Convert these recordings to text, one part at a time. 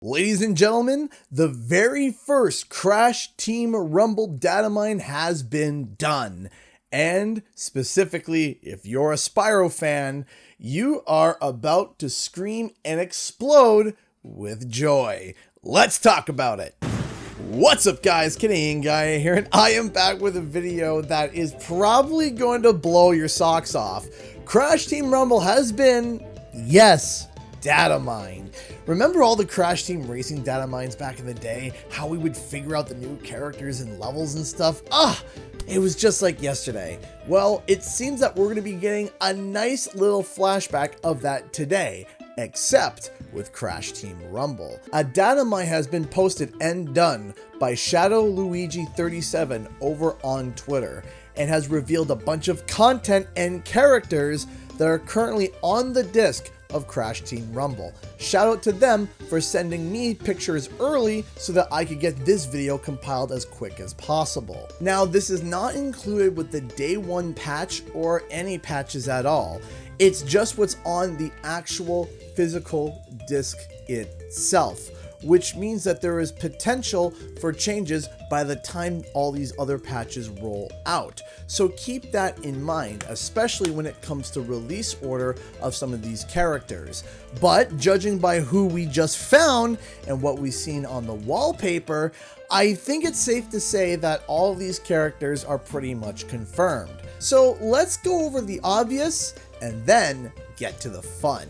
Ladies and gentlemen, the very first Crash Team Rumble data mine has been done. And specifically, if you're a Spyro fan, you are about to scream and explode with joy. Let's talk about it. What's up guys, Canadian Guy here, and I am back with a video that is probably going to blow your socks off. Crash Team Rumble has been, yes, data mined. Remember all the Crash Team Racing data mines back in the day? How we would figure out the new characters and levels and stuff? It was just like yesterday. Well, it seems that we're going to be getting a nice little flashback of that today, except with Crash Team Rumble. A data mine has been posted and done by ShadowLuigi37 over on Twitter and has revealed a bunch of content and characters that are currently on the disc of Crash Team Rumble. Shout out to them for sending me pictures early so that I could get this video compiled as quick as possible. Now, this is not included with the day one patch or any patches at all. It's just what's on the actual physical disc itself, which means that there is potential for changes by the time all these other patches roll out. So keep that in mind, especially when it comes to release order of some of these characters. But judging by who we just found and what we've seen on the wallpaper, I think it's safe to say that all of these characters are pretty much confirmed. So let's go over the obvious and then get to the fun.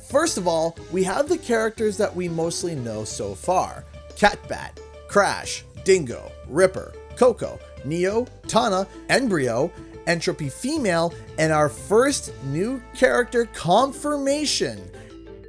First of all, we have the characters that we mostly know so far. Catbat, Crash, Dingo, Ripper, Coco, Neo, Tana, Embryo, Entropy Female, and our first new character confirmation,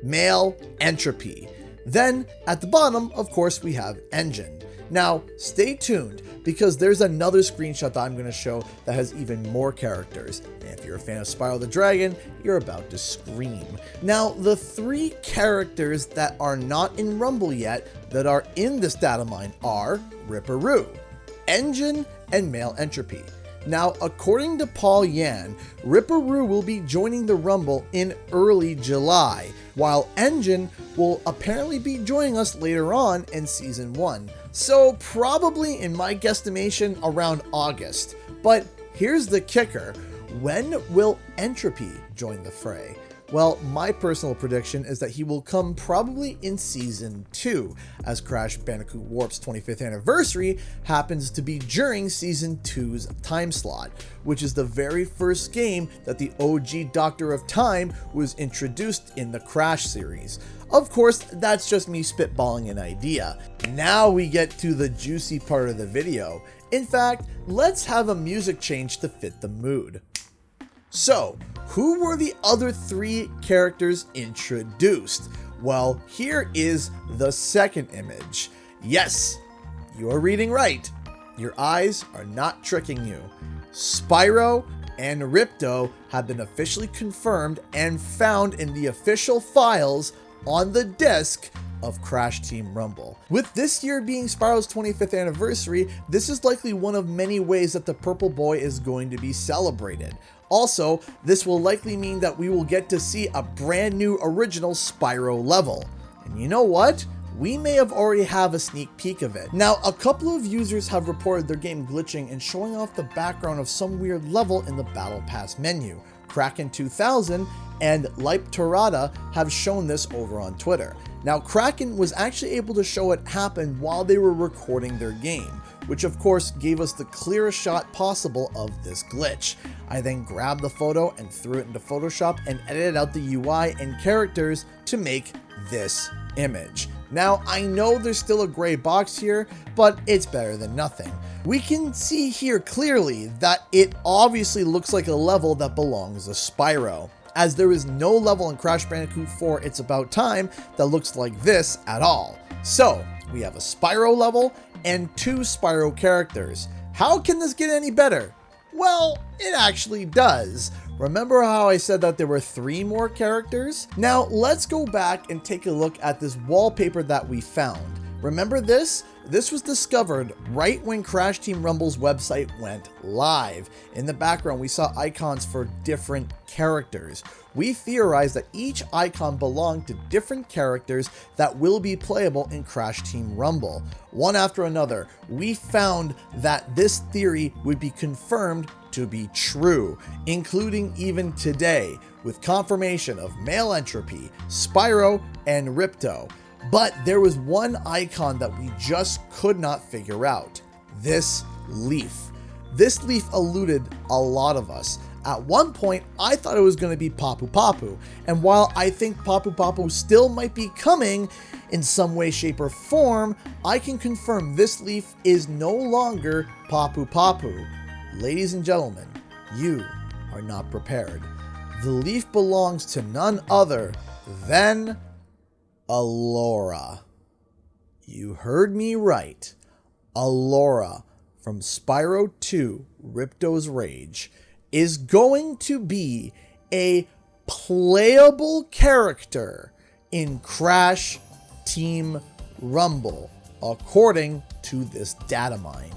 Male Entropy. Then, at the bottom, of course, we have Engine. Now, stay tuned, because there's another screenshot that I'm going to show that has even more characters. And if you're a fan of Spyro the Dragon, you're about to scream. Now, the three characters that are not in Rumble yet that are in this data mine are Ripperoo, Engine, and Male Entropy. Now, according to Paul Yan, Ripperoo will be joining the Rumble in early July, while Engine will apparently be joining us later on in Season 1. So probably, in my guesstimation, around August. But here's the kicker. When will Entropy join the fray? Well, my personal prediction is that he will come probably in Season 2, as Crash Bandicoot Warp's 25th anniversary happens to be during Season 2's time slot, which is the very first game that the OG Doctor of Time was introduced in the Crash series. Of course, that's just me spitballing an idea. Now we get to the juicy part of the video. In fact, let's have a music change to fit the mood. So, who were the other three characters introduced? Well, here is the second image. Yes, you are reading right. Your eyes are not tricking you. Spyro and Ripto have been officially confirmed and found in the official files on the disc of Crash Team Rumble. With this year being Spyro's 25th anniversary, this is likely one of many ways that the Purple Boy is going to be celebrated. Also, this will likely mean that we will get to see a brand new original Spyro level. And you know what? We may have already have a sneak peek of it. Now, a couple of users have reported their game glitching and showing off the background of some weird level in the Battle Pass menu. Kraken 2000 and Lipe Torada have shown this over on Twitter. Now, Kraken was actually able to show it happen while they were recording their game, which of course gave us the clearest shot possible of this glitch. I then grabbed the photo and threw it into Photoshop and edited out the UI and characters to make this image. Now, I know there's still a gray box here, but it's better than nothing. We can see here clearly that it obviously looks like a level that belongs to Spyro, as there is no level in Crash Bandicoot 4 It's About Time that looks like this at all. So, we have a Spyro level and two Spyro characters. How can this get any better? Well, it actually does. Remember how I said that there were three more characters? Now, let's go back and take a look at this wallpaper that we found, Remember this? This was discovered right when Crash Team Rumble's website went live. In the background, we saw icons for different characters. We theorized that each icon belonged to different characters that will be playable in Crash Team Rumble. One after another, we found that this theory would be confirmed to be true, including even today, with confirmation of Male Entropy, Spyro, and Ripto. But there was one icon that we just could not figure out. This leaf. This leaf eluded a lot of us. At one point, I thought it was going to be Papu Papu, and while I think Papu Papu still might be coming in some way, shape, or form, I can confirm this leaf is no longer Papu Papu. Ladies and gentlemen, you are not prepared. The leaf belongs to none other than Elora. You heard me right. Elora from Spyro 2 Ripto's Rage is going to be a playable character in Crash Team Rumble, according to this data mine.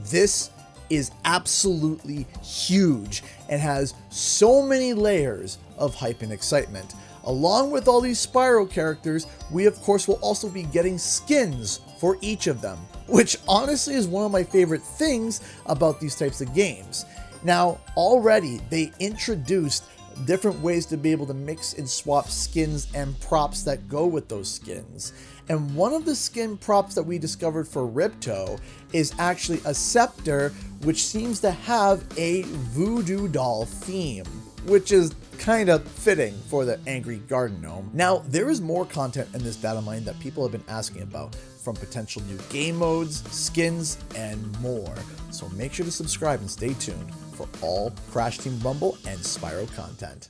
This is absolutely huge and has so many layers of hype and excitement. Along with all these Spyro characters, we of course will also be getting skins for each of them, which honestly is one of my favorite things about these types of games. Now, already they introduced different ways to be able to mix and swap skins and props that go with those skins. And one of the skin props that we discovered for Ripto is actually a scepter, which seems to have a voodoo doll theme, which is kind of fitting for the angry garden gnome. Now, there is more content in this data mine that people have been asking about, from potential new game modes, skins, and more. So make sure to subscribe and stay tuned for all Crash Team Rumble and Spyro content.